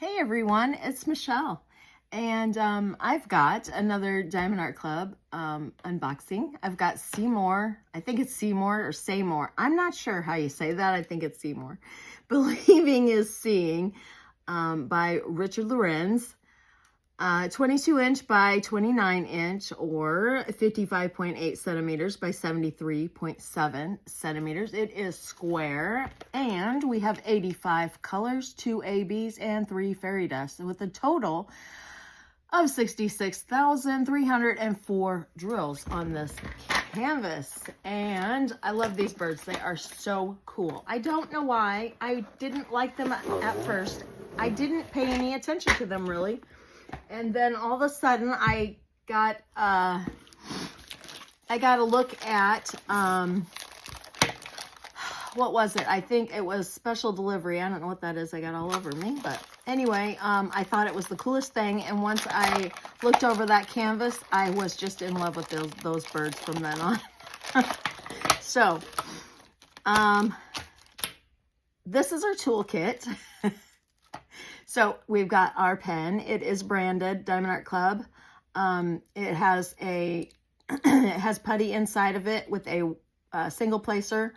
Hey everyone, it's Michelle, and I've got another Diamond Art Club unboxing. I've got Seymore, I think it's Seymore or Seymore. I'm not sure how you say that. I think it's Seymore. Believing Is Seeing by Richard Lorenz. 22 inch by 29 inch or 55.8 centimeters by 73.7 centimeters. It is square, and we have 85 colors, 2 ABs, and 3 fairy dust with a total of 66,304 drills on this canvas. And I love these birds. They are so cool. I don't know why I didn't like them at first. I didn't pay any attention to them really. And then all of a sudden I got a look at, what was it? I think it was special delivery. I don't know what that is. I got all over me, but anyway, I thought it was the coolest thing. And once I looked over that canvas, I was just in love with those birds from then on. So, this is our toolkit. So we've got our pen. It is branded Diamond Art Club. It has it has putty inside of it with a single placer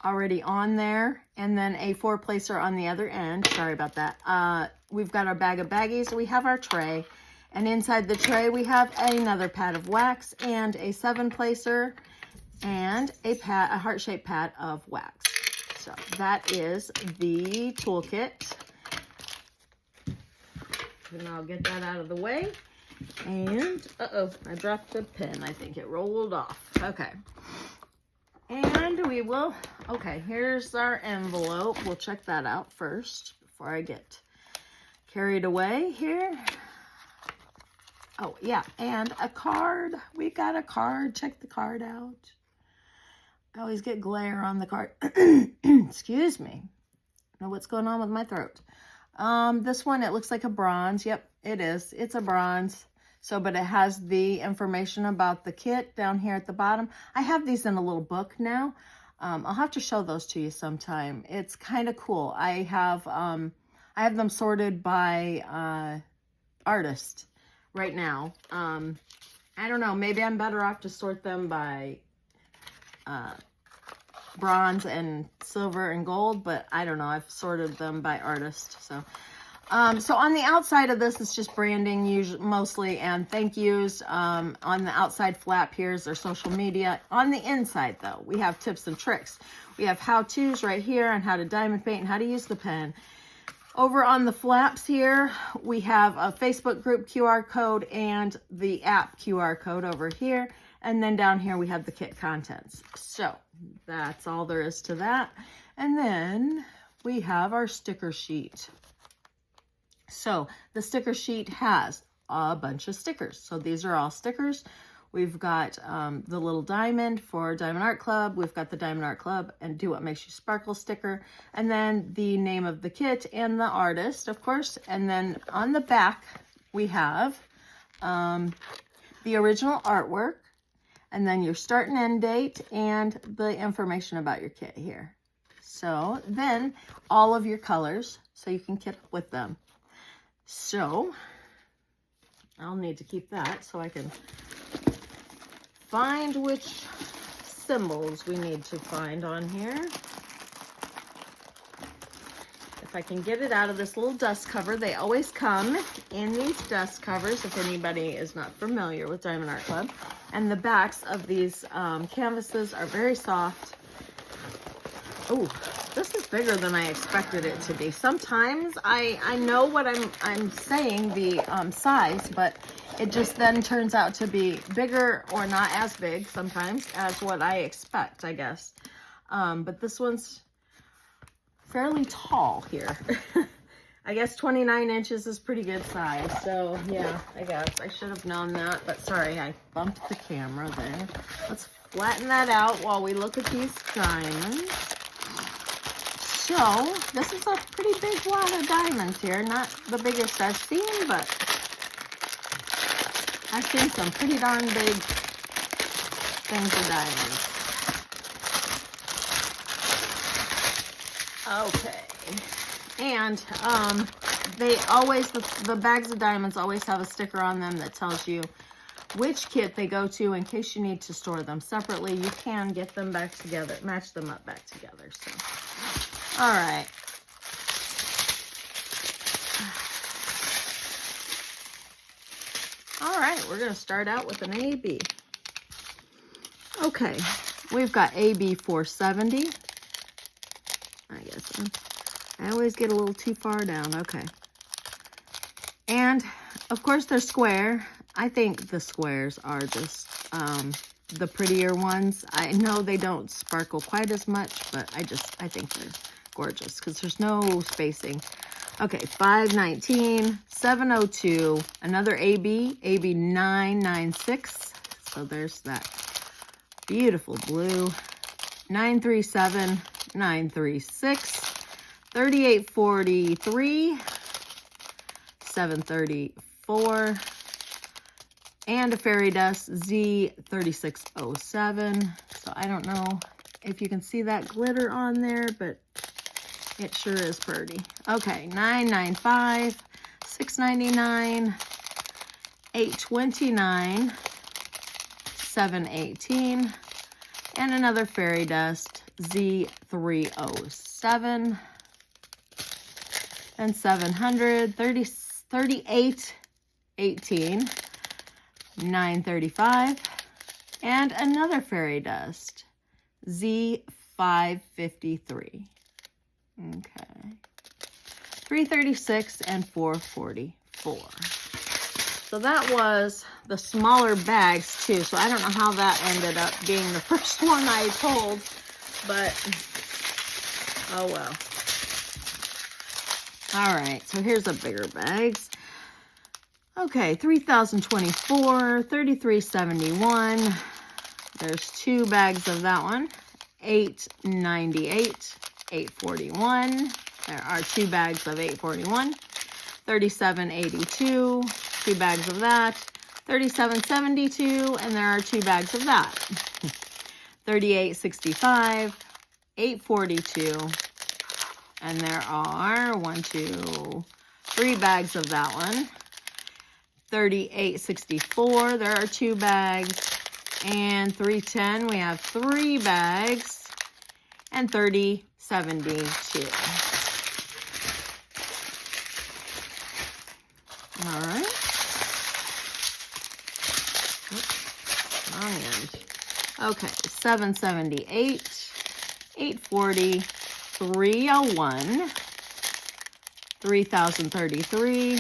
already on there, and then a 4 placer on the other end. Sorry about that. We've got our bag of baggies. We have our tray, and inside the tray we have another pad of wax and a 7 placer and a heart-shaped pad of wax. So that is the toolkit. And I'll get that out of the way. And, uh-oh, I dropped the pen. I think it rolled off. Okay. And we will, okay, here's our envelope. We'll check that out first before I get carried away here. Oh, yeah, and a card. We got a card. Check the card out. I always get glare on the card. Excuse me. I don't know what's going on with my throat. This one, it looks like a bronze. Yep, it is. It's a bronze. So, but it has the information about the kit down here at the bottom. I have these in a little book now. I'll have to show those to you sometime. It's kind of cool. I have them sorted by artist right now. I don't know. Maybe I'm better off to sort them by bronze and silver and gold, but I don't know. I've sorted them by artist. So so on the outside of this, it's just branding usually, mostly, and thank yous. On the outside flap, here's their social media. On the inside though, we have tips and tricks. We have how-tos right here on how to diamond paint and how to use the pen. Over on the flaps here, we have a Facebook group QR code and the app QR code over here. And then down here, we have the kit contents. So that's all there is to that. And then we have our sticker sheet. So the sticker sheet has a bunch of stickers. So these are all stickers. We've got the little diamond for Diamond Art Club. We've got the Diamond Art Club and Do What Makes You Sparkle sticker. And then the name of the kit and the artist, of course. And then on the back, we have the original artwork. And then your start and end date and the information about your kit here. So then all of your colors, so you can kit with them. So I'll need to keep that so I can find which symbols we need to find on here. If I can get it out of this little dust cover. They always come in these dust covers if anybody is not familiar with Diamond Art Club. And the backs of these canvases are very soft. Oh, this is bigger than I expected it to be. Sometimes I know what I'm saying, the size, but it just then turns out to be bigger or not as big sometimes as what I expect, I guess. But this one's fairly tall here. I guess 29 inches is pretty good size. So yeah, I guess I should have known that, but sorry, I bumped the camera there. Let's flatten that out while we look at these diamonds. So this is a pretty big wad of diamonds here. Not the biggest I've seen, but I've seen some pretty darn big things of diamonds. Okay. And they always, the bags of diamonds always have a sticker on them that tells you which kit they go to in case you need to store them separately. You can get them back together, match them up back together. So, all right. All right, we're going to start out with an AB. Okay, we've got AB 470. I guess I always get a little too far down. Okay. And, of course, they're square. I think the squares are just the prettier ones. I know they don't sparkle quite as much, but I think they're gorgeous because there's no spacing. Okay, 519, 702, another AB, AB 996. So there's that beautiful blue. 937, 936, 3843, 734, and a fairy dust Z3607. So I don't know if you can see that glitter on there, but it sure is pretty. Okay, 995, 699, 829, 718, and another fairy dust Z307, and 700, 38, 18, 935, and another fairy dust Z553. Okay, 336 and 444. So that was the smaller bags too. So I don't know how that ended up being the first one I pulled, but oh well. All right, so here's the bigger bags. Okay, 3024, 3371. There's 2 bags of that one. 898. 841. There are 2 bags of 841. 3782. 2 bags of that. 3772. And there are 2 bags of that. 3865. 842. And there are 1, 2, 3 bags of that one. 3864. There are 2 bags. And 310. We have 3 bags. And 3072. All right. Oops, wrong end. Okay, 778, 840, 301, 3033,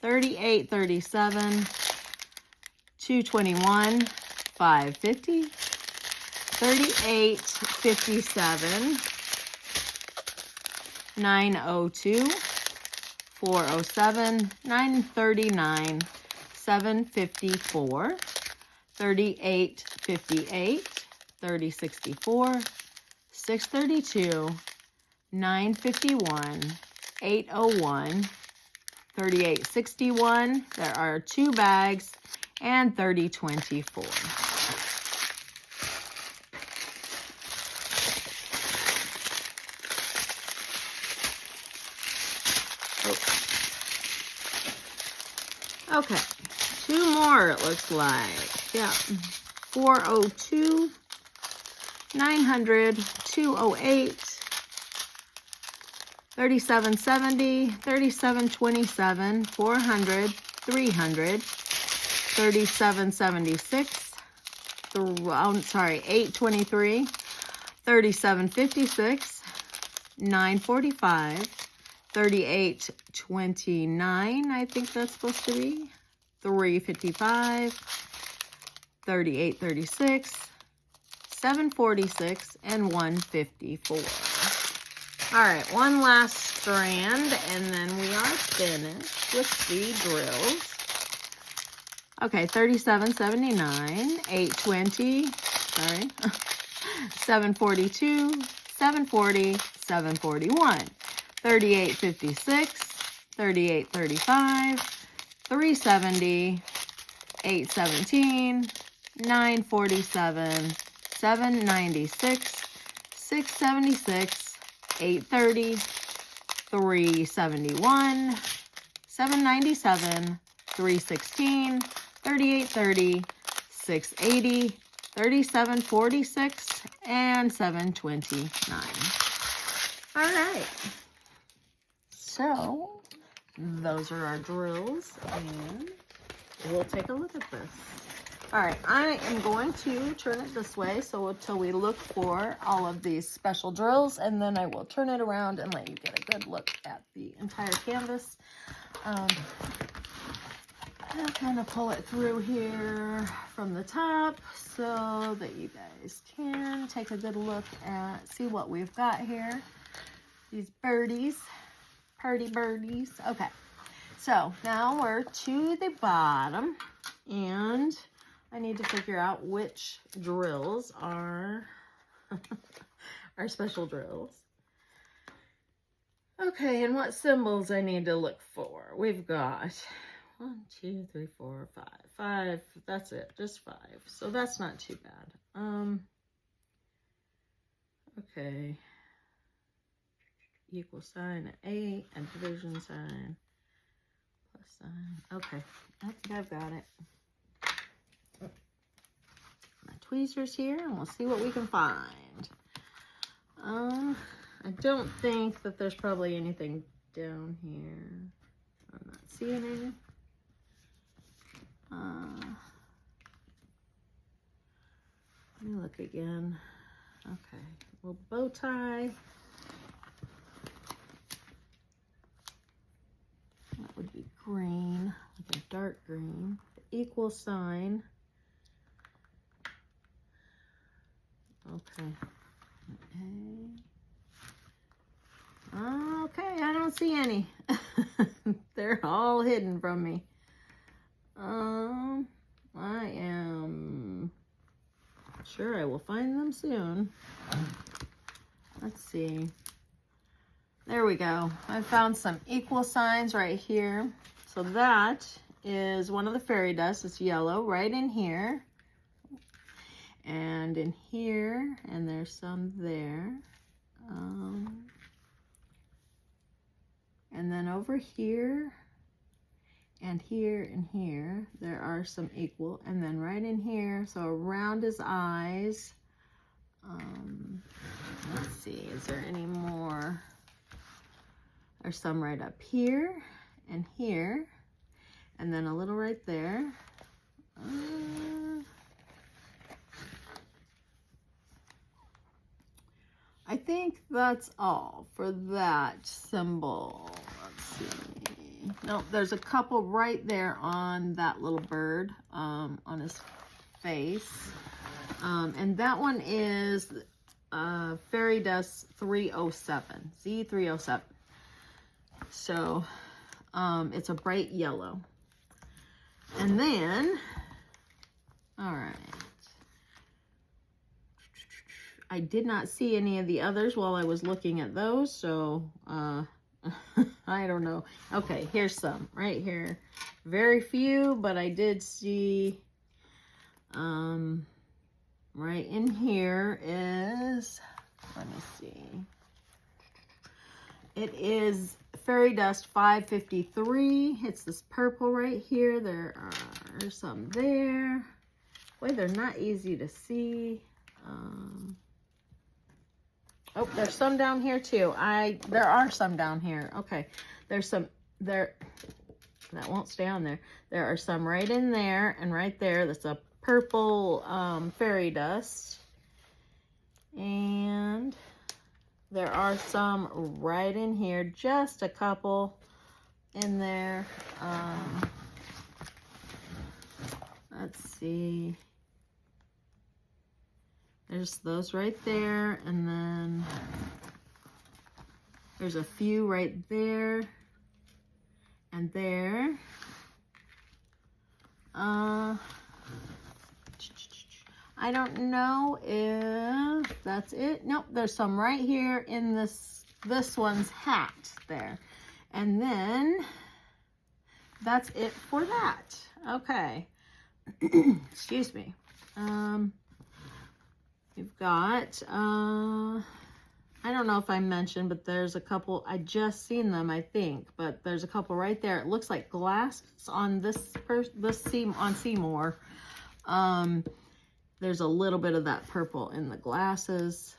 3837, 221, 550. 3857, 902, 407, 939, 754, 3858, 3064, 632, 951, 801, 3861. There are 2 bags, and 3024. Okay, 2 more it looks like. Yeah, 402, 900, 208, 3770, 3727, 400, 300, 3776, 823, 3756, 945, 3829, I think that's supposed to be, 355, 3836, 746, and 154. All right, one last strand, and then we are finished with the drills. Okay, 3779, 820, sorry, 742, 740, 741, 3856, 3835, 370, 817, 947, 796, 676, $8.30, $3.71, $7.97, $3.16, $38.30, $6.80, $37.46, and $7.29. All right. So those are our drills, and we'll take a look at this. All right, I am going to turn it this way so until we look for all of these special drills, and then I will turn it around and let you get a good look at the entire canvas. I'll kind of pull it through here from the top so that you guys can take a good look at, see what we've got here. These birdies, party birdies. Okay, so now we're to the bottom, and I need to figure out which drills are our special drills. Okay, and what symbols I need to look for. We've got 1, 2, 3, 4, 5. 5, that's it, just 5. So that's not too bad. Okay. Equal sign, an 8, and division sign, plus sign. Okay, I think I've got it. My tweezers here, and we'll see what we can find. I don't think that there's probably anything down here. I'm not seeing any. Let me look again. Okay, well, bow tie. That would be green, like a dark green. The equal sign. Okay. Okay, I don't see any. They're all hidden from me. I am sure I will find them soon. Let's see. There we go. I found some equal signs right here. So that is one of the fairy dust. It's yellow right in here. And in here, and there's some there. And then over here, and here, and here, there are some equal. And then right in here, so around his eyes. Let's see, is there any more? There's some right up here, and here, and then a little right there. I think that's all for that symbol. Let's see. No, there's a couple right there on that little bird, on his face. And that one is Fairy Dust 307, Z307. So it's a bright yellow. And then, all right. I did not see any of the others while I was looking at those, so I don't know. Okay, here's some right here. Very few, but I did see right in here is, let me see. It is Fairy Dust 553. It's this purple right here. There are some there. Boy, they're not easy to see. Oh, there's some down here too. There are some down here. Okay, there's some there. That won't stay on there. There are some right in there and right there. That's a purple fairy dust. And there are some right in here. Just a couple in there. Let's see. There's those right there, and then there's a few right there and there. I don't know if that's it. Nope, there's some right here in this one's hat there. And then that's it for that. Okay. Excuse me. We've got I don't know if I mentioned, but there's a couple, I just seen them, I think, but there's a couple right there. It looks like glass on this seam on Seymore. There's a little bit of that purple in the glasses.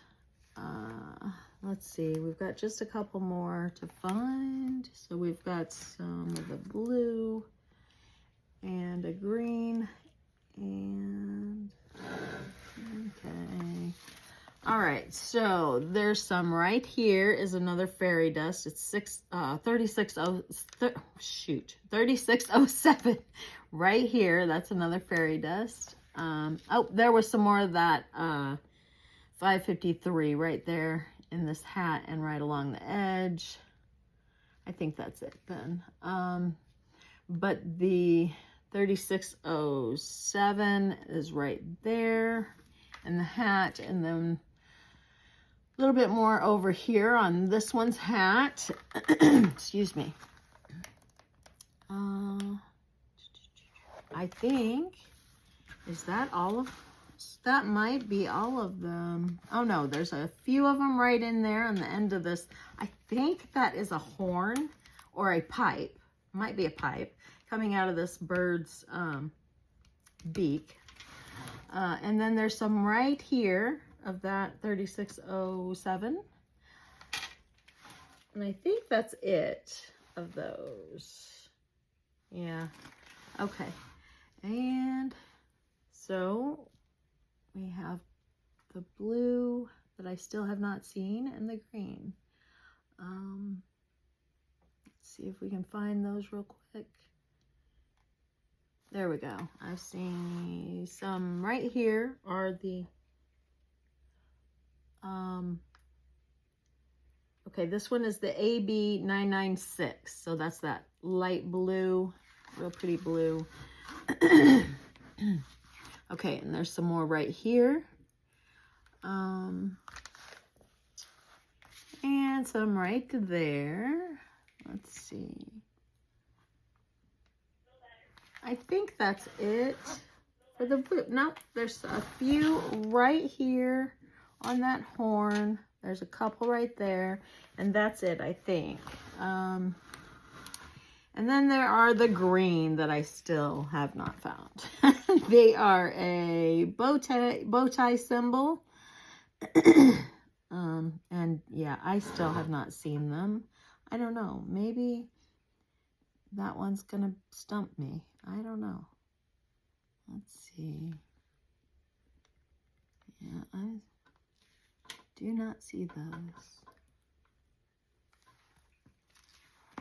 Let's see, we've got just a couple more to find. So we've got some of the blue and a green and okay. All right, so there's some right here is another fairy dust. It's 3607 right here. That's another fairy dust. Oh, there was some more of that 553 right there in this hat and right along the edge. I think that's it then. But the 3607 is right there in the hat, and then a little bit more over here on this one's hat. Excuse me. I think, is that all of, that might be all of them. Oh no, there's a few of them right in there on the end of this. I think that is a horn or a pipe. Might be a pipe coming out of this bird's beak. And then there's some right here of that 3607. And I think that's it of those. Yeah. Okay. And so we have the blue that I still have not seen and the green. Let's see if we can find those real quick. There we go. I've seen some right here are the okay, this one is the AB996. So that's that light blue, real pretty blue. Okay, and there's some more right here. And some right there. Let's see. I think that's it for the blue. No, there's a few right here on that horn. There's a couple right there, and that's it, I think. And then there are the green that I still have not found. They are a bow tie symbol. And yeah, I still have not seen them. I don't know. Maybe that one's gonna stump me. I don't know. Let's see. Yeah, I do not see those.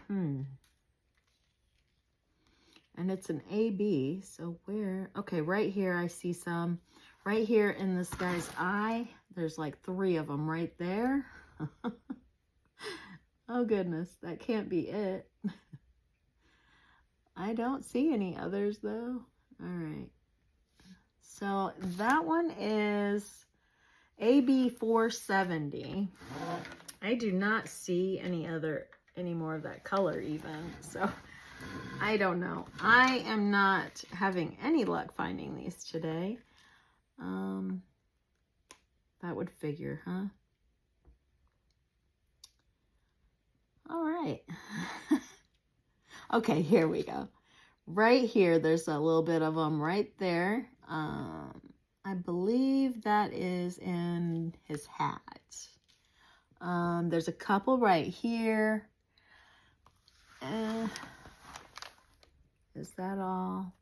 And it's an AB, so where? Okay, right here I see some. Right here in this guy's eye, there's like 3 of them right there. Oh goodness, that can't be it. I don't see any others though. All right. So that one is AB470. I do not see any more of that color even. So I don't know. I am not having any luck finding these today. That would figure, huh? All right. Okay, here we go. Right here, there's a little bit of them right there. I believe that is in his hat. There's a couple right here. Is that all?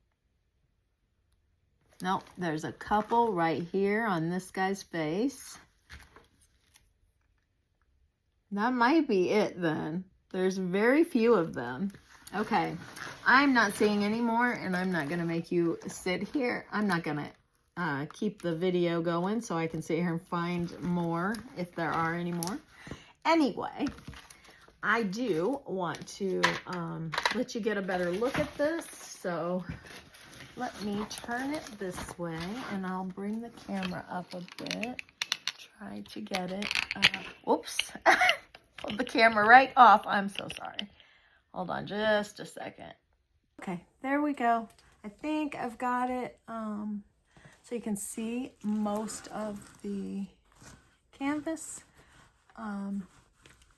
Nope, there's a couple right here on this guy's face. That might be it then. There's very few of them. Okay, I'm not seeing any more, and I'm not going to make you sit here. I'm not going to keep the video going so I can sit here and find more if there are any more. Anyway, I do want to let you get a better look at this. So let me turn it this way, and I'll bring the camera up a bit. Try to get it. Whoops. Pulled the camera right off. I'm so sorry. Hold on just a second. Okay, there we go. I think I've got it. So you can see most of the canvas.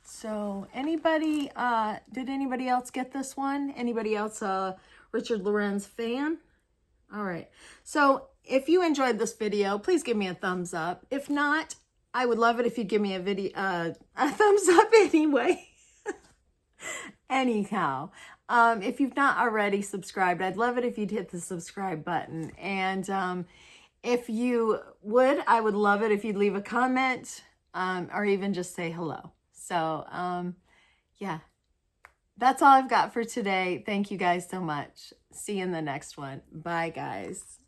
So anybody, did anybody else get this one? Anybody else Richard Lorenz fan? All right. So if you enjoyed this video, please give me a thumbs up. If not, I would love it if you give me a thumbs up anyway. Anyhow, if you've not already subscribed, I'd love it if you'd hit the subscribe button. And if you would, I would love it if you'd leave a comment or even just say hello. So, yeah, that's all I've got for today. Thank you guys so much. See you in the next one. Bye, guys.